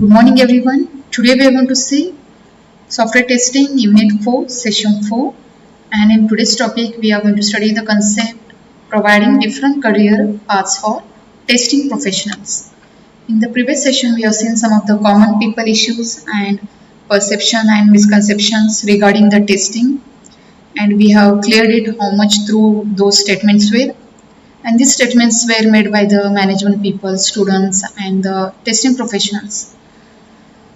Good morning everyone. Today we are going to see software testing unit 4 session 4, and in today's topic we are going to study the concept providing different career paths for testing professionals. In the previous session we have seen some of the common people issues and perception and misconceptions regarding the testing, and we have cleared it how much through those statements were. And these statements were made by the management people, students and the testing professionals.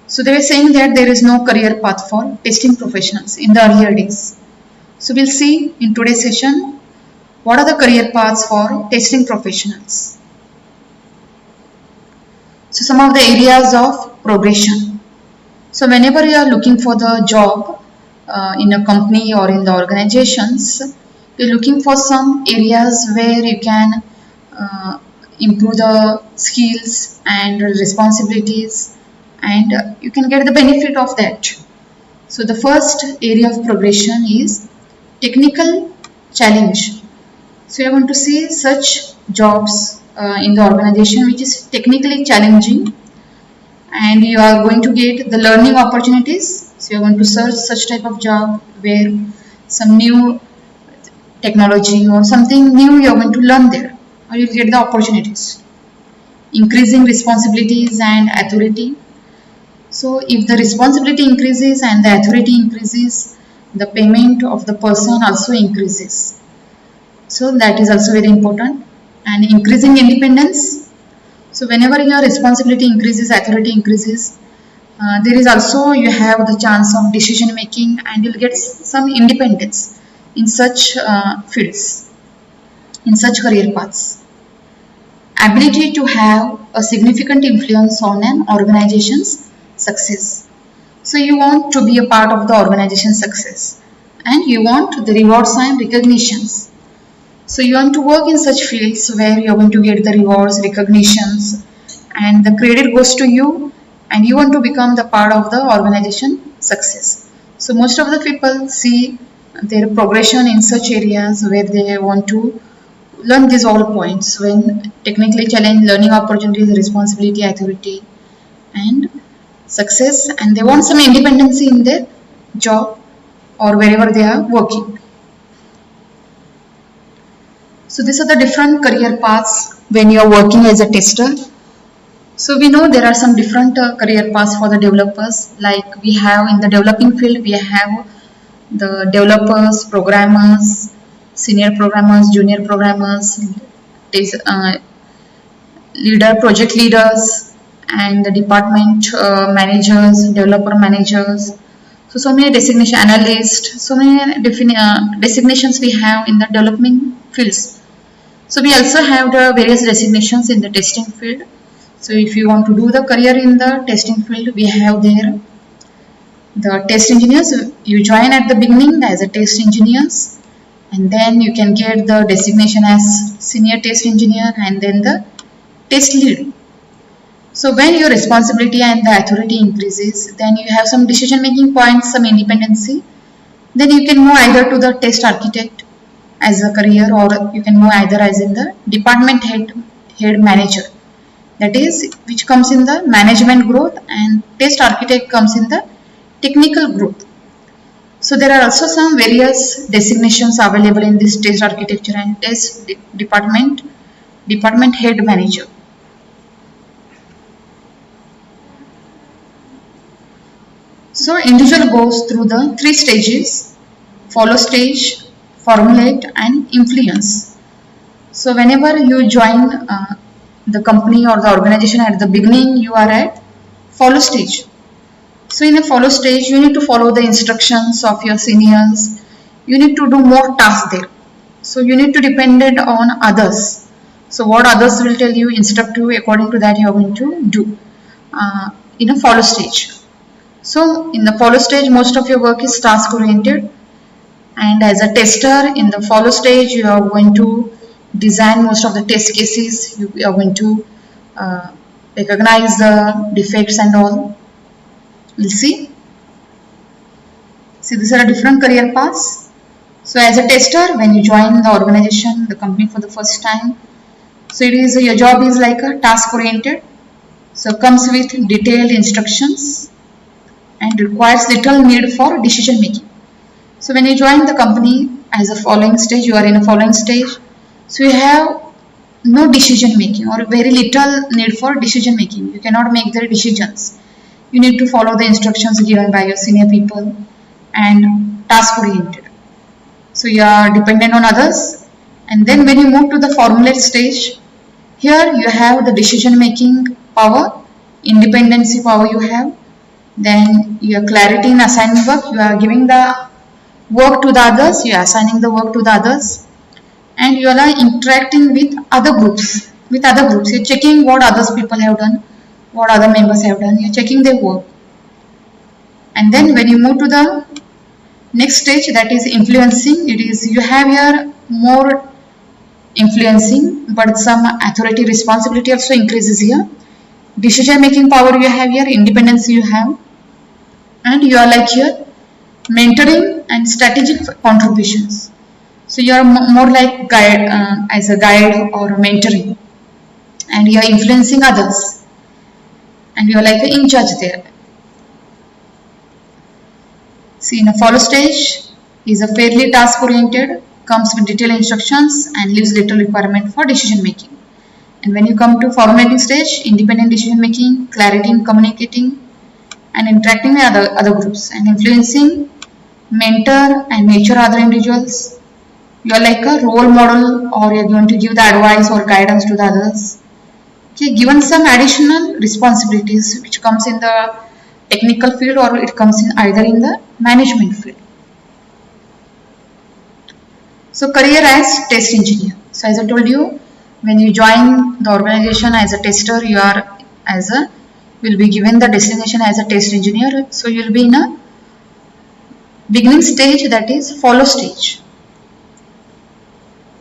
So they were saying that there is no career path for testing professionals in the earlier days. So we'll see in today's session what are the career paths for testing professionals. So some of the areas of progression. So whenever you are looking for the job in a company or in the organizations, you're looking for some areas where you can improve the skills and responsibilities, and you can get the benefit of that. So the first area of progression is technical challenge. So you are going to see such jobs in the organization which is technically challenging, and you are going to get the learning opportunities. So you are going to search such type of job where some new technology or something new you are going to learn there, or you will get the opportunities. Increasing responsibilities and authority. So if the responsibility increases and the authority increases, the payment of the person also increases. So that is also very important. And increasing independence. So whenever your responsibility increases, authority increases, there is also you have the chance of decision making, and you'll get some independence in such fields, in such career paths. Ability to have a significant influence on an organization's success. So you want to be a part of the organization's success, and you want the rewards and recognitions. So you want to work in such fields where you are going to get the rewards, recognitions, and the credit goes to you, and you want to become the part of the organization success. So most of the people see their progression in such areas where they want to learn these all points, when technically challenge, learning opportunities, responsibility, authority and success, and they want some independence in their job or wherever they are working. So these are the different career paths when you are working as a tester. So we know there are some different career paths for the developers. Like we have in the developing field, we have the developers, programmers, senior programmers, junior programmers, project leaders, and the department managers, developer managers. So many designation analysts, so many designations we have in the development fields. So we also have the various designations in the testing field. So if you want to do the career in the testing field, we have there the test engineers. You join at the beginning as a test engineers, and then you can get the designation as senior test engineer and then the test lead. So when your responsibility and the authority increases, then you have some decision making points, some independency. Then you can move either to the test architect as a career, or you can move either as in the department head manager. That is, which comes in the management growth, and test architect comes in the technical growth. So there are also some various designations available in this test architecture and test department head manager. So individual goes through the 3 stages: follow stage, formulate and influence. So whenever you join the company or the organization at the beginning, you are at follow stage. So in a follow stage, you need to follow the instructions of your seniors. You need to do more tasks there. So you need to depend on others. So what others will tell you, instruct you, according to that you are going to do in a follow stage. So in the follow stage, most of your work is task oriented, and as a tester in the follow stage, you are going to design most of the test cases. You are going to recognize the defects and all. We'll see. These are different career paths. So as a tester, when you join the organization, the company for the first time, so it is, your job is like a task oriented. So comes with detailed instructions and requires little need for decision making. So when you join the company as a following stage, you are in a following stage. So you have no decision making or very little need for decision making. You cannot make the decisions. You need to follow the instructions given by your senior people and task oriented. So you are dependent on others. And then when you move to the formulate stage, here you have the decision making power, independency power you have. Then your clarity in assigning work, you are giving the work to the others, you are assigning the work to the others, and you are interacting with other groups. You're checking what others people have done, what other members have done, you're checking their work. And then when you move to the next stage, that is influencing, it is you have here more influencing, but some authority responsibility also increases here. Decision making power you have here, independence you have, and you are like here mentoring and strategic contributions. So you are more like guide as a guide or mentoring, and you are influencing others, and you are like in charge there. See, in a follow stage is a fairly task oriented, comes with detailed instructions and leaves little requirement for decision making. And when you come to formulating stage, independent decision making, clarity in communicating and interacting with other groups, and influencing, mentor and nurture other individuals. You are like a role model, or you are going to give the advice or guidance to the others. Okay, given some additional responsibilities which comes in the technical field or it comes in either in the management field. So career as test engineer. So as I told you, when you join the organization as a tester, you are will be given the designation as a test engineer. So you will be in a beginning stage, that is follow stage.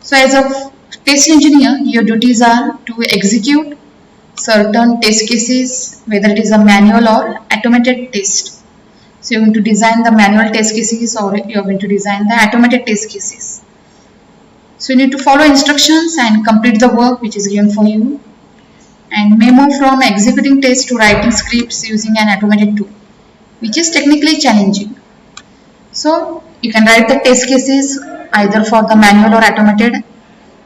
So as a test engineer, your duties are to execute certain test cases, whether it is a manual or automated test. So you're going to design the manual test cases or you're going to design the automated test cases. So you need to follow instructions and complete the work which is given for you, and may move from executing tests to writing scripts using an automated tool, which is technically challenging. So you can write the test cases either for the manual or automated.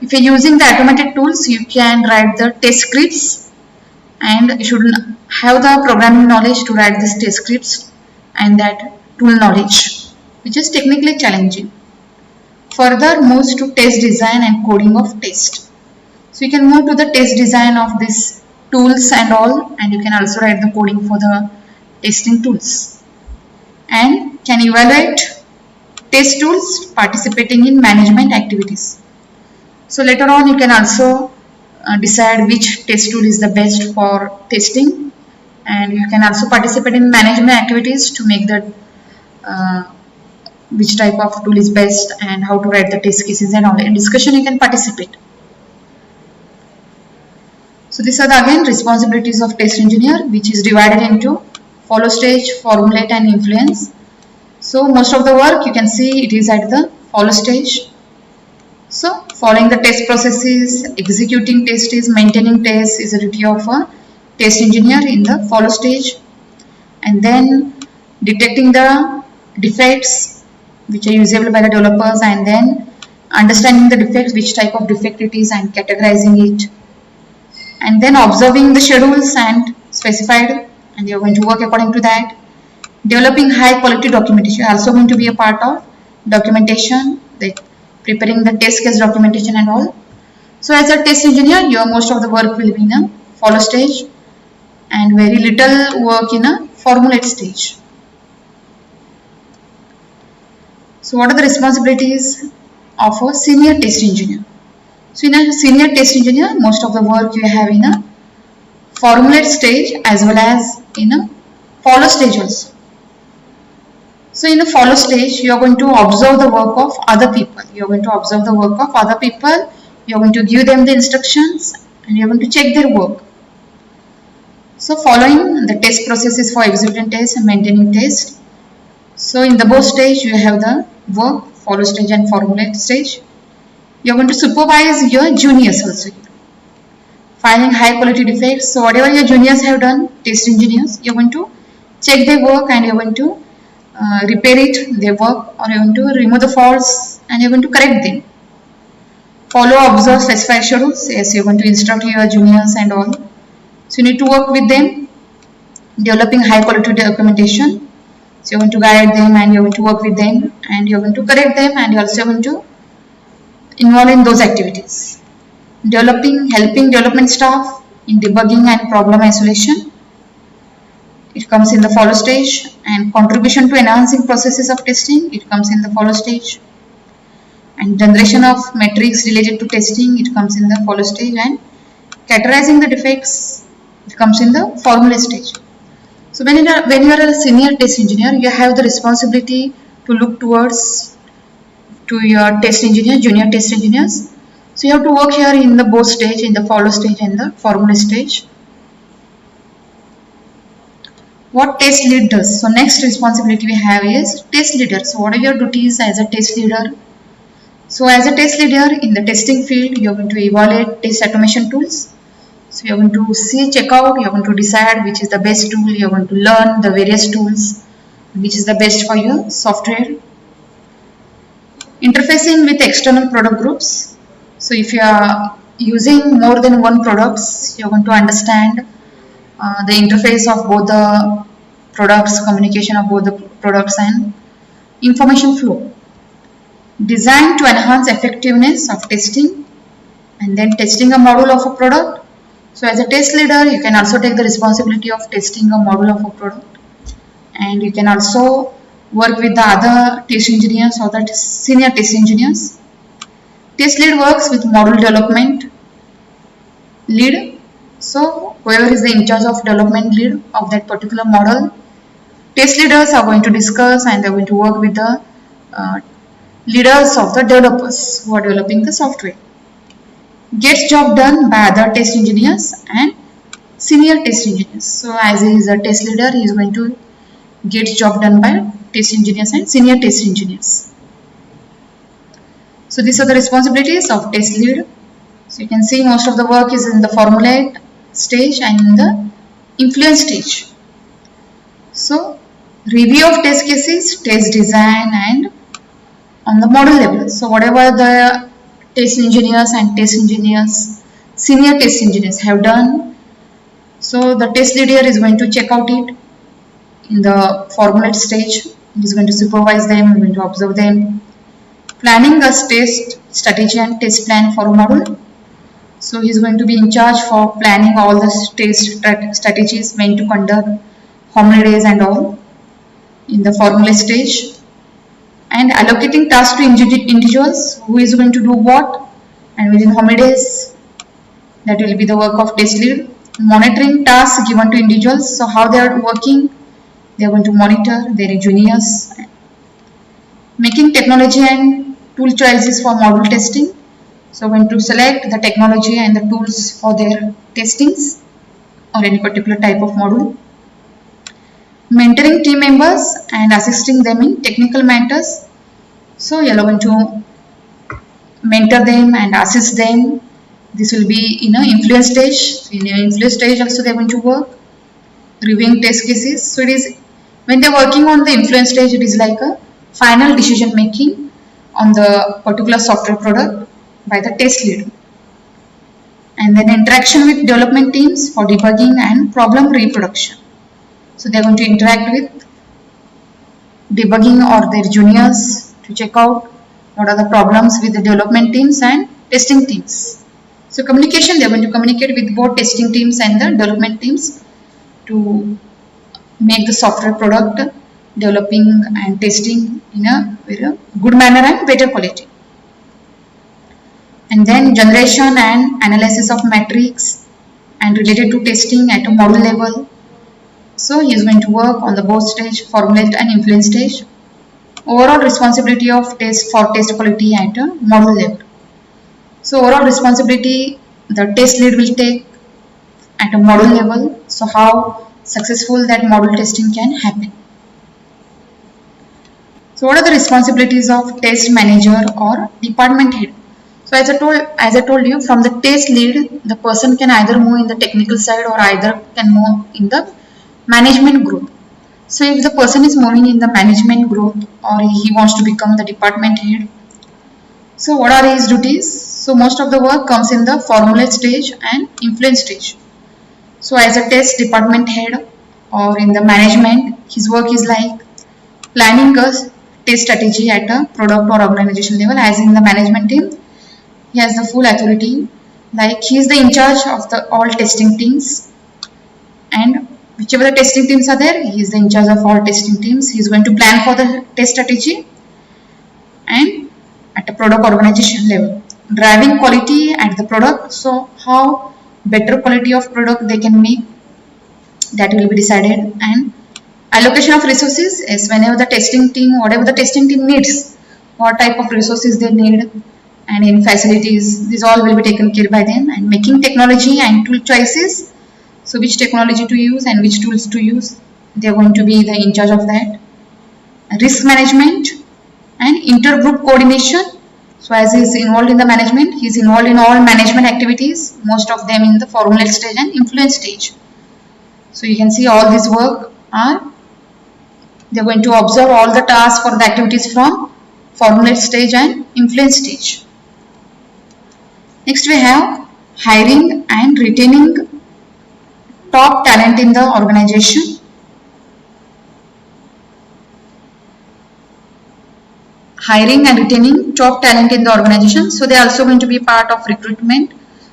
If you're using the automated tools, you can write the test scripts, and you should have the programming knowledge to write these test scripts and that tool knowledge, which is technically challenging. Further moves to test design and coding of test. So you can move to the test design of these tools and all, and you can also write the coding for the testing tools, and can evaluate test tools participating in management activities. So later on you can also decide which test tool is the best for testing, and you can also participate in management activities to make that which type of tool is best and how to write the test cases and all. In discussion you can participate. So these are the again responsibilities of test engineer, which is divided into follow stage, formulate and influence. So most of the work you can see it is at the follow stage. So following the test processes, executing test is maintaining test is a duty of a test engineer in the follow stage, and then detecting the defects which are usable by the developers, and then understanding the defects, which type of defect it is, and categorizing it, and then observing the schedules and specified, and you are going to work according to that. Developing high quality documentation, also going to be a part of documentation, like preparing the test case documentation and all. So as a test engineer, your most of the work will be in a follow stage and very little work in a formulate stage. So what are the responsibilities of a senior test engineer? So in a senior test engineer, most of the work you have in a formulate stage as well as in a follow stage also. So in a follow stage, you are going to observe the work of other people. You are going to observe the work of other people. You are going to give them the instructions and you are going to check their work. So following the test processes for executing test and maintaining test. So in the both stage, you have the work, follow stage and formulate stage. You are going to supervise your juniors also. Finding high quality defects. So whatever your juniors have done, test engineers, you're going to check their work and you're going to repair it, their work, or you're going to remove the faults and you're going to correct them. Follow, observe, specify schedules. Yes, you're going to instruct your juniors and all. So you need to work with them, developing high quality documentation. So you're going to guide them and you're going to work with them and you're going to correct them and you're also going to involve in those activities. Helping development staff in debugging and problem isolation. It comes in the follow stage, and contribution to enhancing processes of testing. It comes in the follow stage, and generation of metrics related to testing. It comes in the follow stage, and categorizing the defects. It comes in the formula stage. So when you are a senior test engineer, you have the responsibility to look towards to your test engineer, junior test engineers. So you have to work here in the both stage, in the follow stage and the formula stage. What test lead does? So next responsibility we have is test leader. So what are your duties as a test leader? So as a test leader in the testing field, you are going to evaluate test automation tools. So you are going to check out, you are going to decide which is the best tool, you are going to learn the various tools, which is the best for your software. Interfacing with external product groups. So if you are using more than one products, you are going to understand the interface of both the products, communication of both the products and information flow. Designed to enhance effectiveness of testing and then testing a module of a product. So as a test leader, you can also take the responsibility of testing a module of a product, and you can also work with the other test engineers or the senior test engineers. Test lead works with module development lead. So whoever is the in charge of development lead of that particular model, test leaders are going to discuss and they're going to work with the leaders of the developers who are developing the software. Gets job done by other test engineers and senior test engineers. So as he is a test leader, he is going to get job done by test engineers and senior test engineers. So these are the responsibilities of test lead. So you can see most of the work is in the formulate stage and in the influence stage. So review of test cases, test design and on the model level. So whatever the test engineers and senior test engineers have done, so the test leader is going to check out it in the formulate stage. He is going to supervise them, he is going to observe them. Planning the test strategy and test plan for a model. So he is going to be in charge for planning all the test strategies, when to conduct, how many days and all in the formula stage. And allocating tasks to individuals, who is going to do what and within how many days. That will be the work of test lead. Monitoring tasks given to individuals, so how they are working, they are going to monitor their juniors. Making technology and tool choices for module testing. So going to select the technology and the tools for their testings or any particular type of module. Mentoring team members and assisting them in technical matters. So you are going to mentor them and assist them. This will be in an influence stage. In an influence stage also they are going to work. Reviewing test cases. So it is when they are working on the influence stage, it is like a final decision making on the particular software product by the test lead. And then interaction with development teams for debugging and problem reproduction. So they are going to interact with debugging or their juniors to check out what are the problems with the development teams and testing teams. So communication, they are going to communicate with both testing teams and the development teams to make the software product developing and testing in a very good manner and better quality. And then generation and analysis of metrics and related to testing at a model level. So he is going to work on the both stage, formulate and influence stage. Overall responsibility of test for test quality at a model level. So overall responsibility the test lead will take at a model level. So how successful that model testing can happen. So what are the responsibilities of test manager or department head? So as I told you, from the test lead, the person can either move in the technical side or either can move in the management group. So if the person is moving in the management group or he wants to become the department head, so what are his duties? So most of the work comes in the formulate stage and influence stage. So as a test department head or in the management, his work is like planning a test strategy at a product or organization level. As in the management team, he has the full authority, like he is the in charge of the all testing teams, and whichever the testing teams are there, he is the in charge of all testing teams. He is going to plan for the test strategy and at a product organization level, driving quality at the product. So how better quality of product they can make, that will be decided. And allocation of resources is whenever the testing team, whatever the testing team needs, what type of resources they need, and in facilities, these all will be taken care by them. And making technology and tool choices, so which technology to use and which tools to use, they are going to be the in charge of that. Risk management and intergroup coordination. So as he is involved in the management, he is involved in all management activities, most of them in the formulate stage and influence stage. So you can see all this work are, they are going to observe all the tasks for the activities from formulate stage and influence stage. Next we have hiring and retaining top talent in the organization. Hiring and retaining top talent in the organization. So they are also going to be part of recruitment.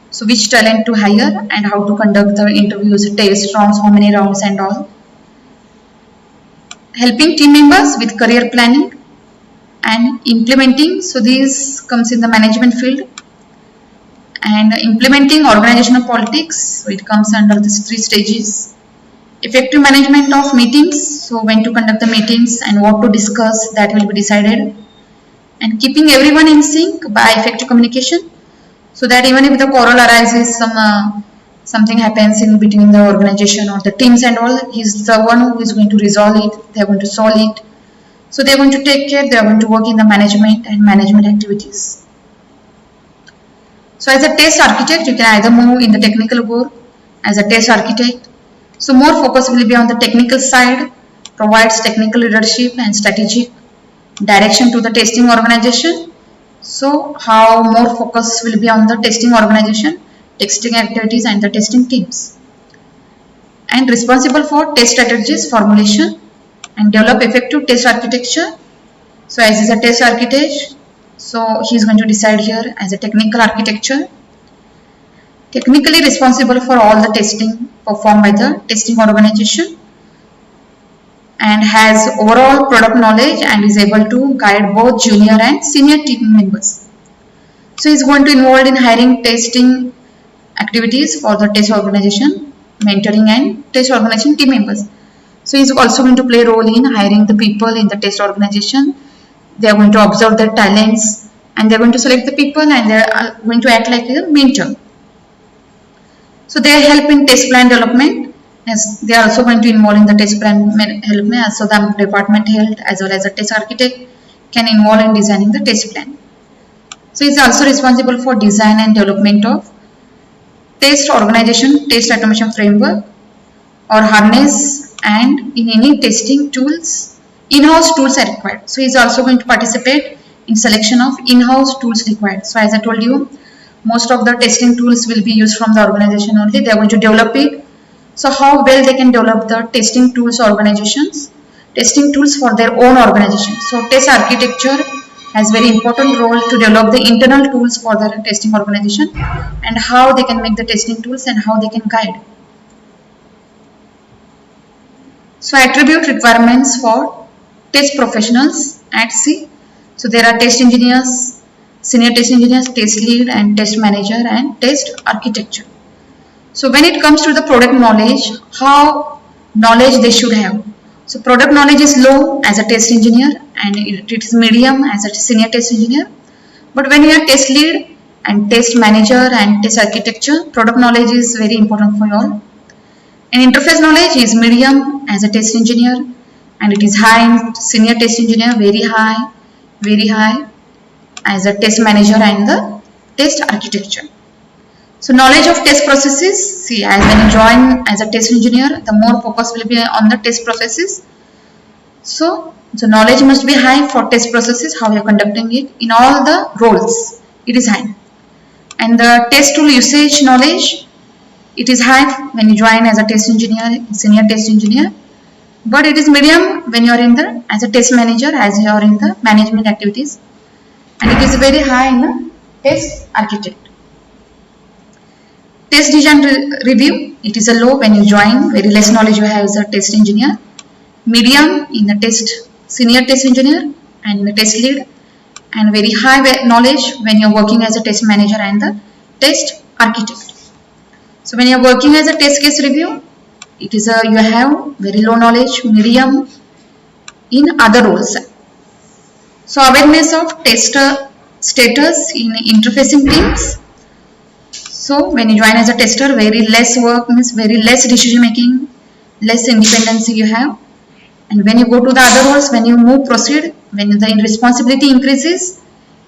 So which talent to hire and how to conduct the interviews, test rounds, how many rounds and all. Helping team members with career planning and implementing. So this comes in the management field. And implementing organizational politics. So it comes under these 3 stages. Effective management of meetings. So when to conduct the meetings and what to discuss, that will be decided. And keeping everyone in sync by effective communication, so that even if the quarrel arises, something happens in between the organization or the teams and all, he's the one who is going to resolve it, they are going to solve it. So they are going to take care, they are going to work in the management and management activities. So as a test architect, you can either move in the technical work as a test architect. So more focus will be on the technical side, provides technical leadership and strategic direction to the testing organization. So how more focus will be on the testing organization, testing activities and the testing teams. And responsible for test strategies formulation and develop effective test architecture. So as is a test architect, so he is going to decide here as a technical architecture. Technically responsible for all the testing performed by the testing organization, and has overall product knowledge and is able to guide both junior and senior team members. So he is going to involve in hiring testing activities for the test organization, mentoring and test organization team members. So he is also going to play a role in hiring the people in the test organization. They are going to observe their talents and they are going to select the people and they are going to act like a mentor. So they help in test plan development. Yes, they are also going to involve in the test plan development. So the department head as well as a test architect can involve in designing the test plan. So he is also responsible for design and development of test organization, test automation framework or harness, and in any testing tools, in-house tools are required. So he is also going to participate in selection of in-house tools required. So as I told you, most of the testing tools will be used from the organization only. They are going to develop it. So how well they can develop the testing tools organizations, testing tools for their own organization. So test architecture has very important role to develop the internal tools for the testing organization and how they can make the testing tools and how they can guide. So attribute requirements for test professionals at C. So there are test engineers, senior test engineers, test lead and test manager and test architecture. So when it comes to the product knowledge, how knowledge they should have. So product knowledge is low as a test engineer and it is medium as a senior test engineer. But when you are test lead and test manager and test architecture, product knowledge is very important for you all. And interface knowledge is medium as a test engineer and it is high in senior test engineer, very high as a test manager and the test architecture. So knowledge of test processes, see, as when you join as a test engineer, the more focus will be on the test processes. So the knowledge must be high for test processes, how you are conducting it in all the roles, it is high. And the test tool usage knowledge, it is high when you join as a test engineer, senior test engineer, but it is medium when you are in the as a test manager, as you are in the management activities, and it is very high in the test architect. Test design review, it is a low when you join, very less knowledge you have as a test engineer, medium in the test senior test engineer and the test lead, and very high knowledge when you are working as a test manager and the test architect. So when you are working as a test case review, it is a you have very low knowledge, medium in other roles. So awareness of tester status in interfacing teams. So when you join as a tester, very less work means very less decision making, less independency you have. And when you go to the other roles, when you proceed, when the responsibility increases,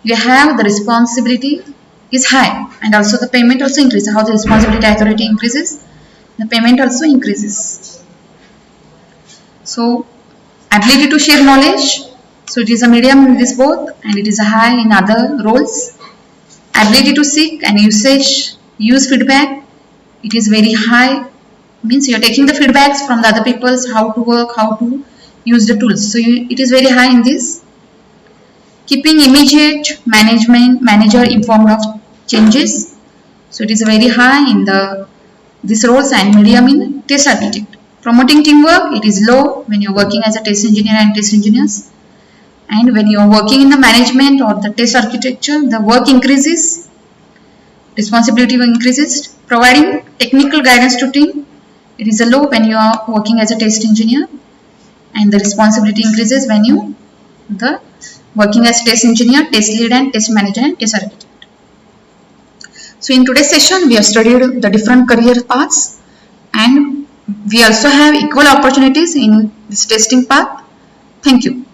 you have the responsibility is high, and also the payment also increases. How the responsibility authority increases, the payment also increases. So ability to share knowledge, so it is a medium in this both, and it is a high in other roles. Ability to seek and use feedback, it is very high, means you are taking the feedbacks from the other people's how to work, how to use the tools. So it is very high in this. Keeping immediate manager informed of changes, so it is very high in this roles, and medium in test architect. Promoting teamwork, it is low when you are working as a test engineer and test engineers, and when you are working in the management or the test architecture, the work increases, responsibility increases. Providing technical guidance to team, it is a low when you are working as a test engineer, and the responsibility increases when you working as test engineer, test lead and test manager and test architect. So in today's session, we have studied the different career paths, and we also have equal opportunities in this testing path. Thank you.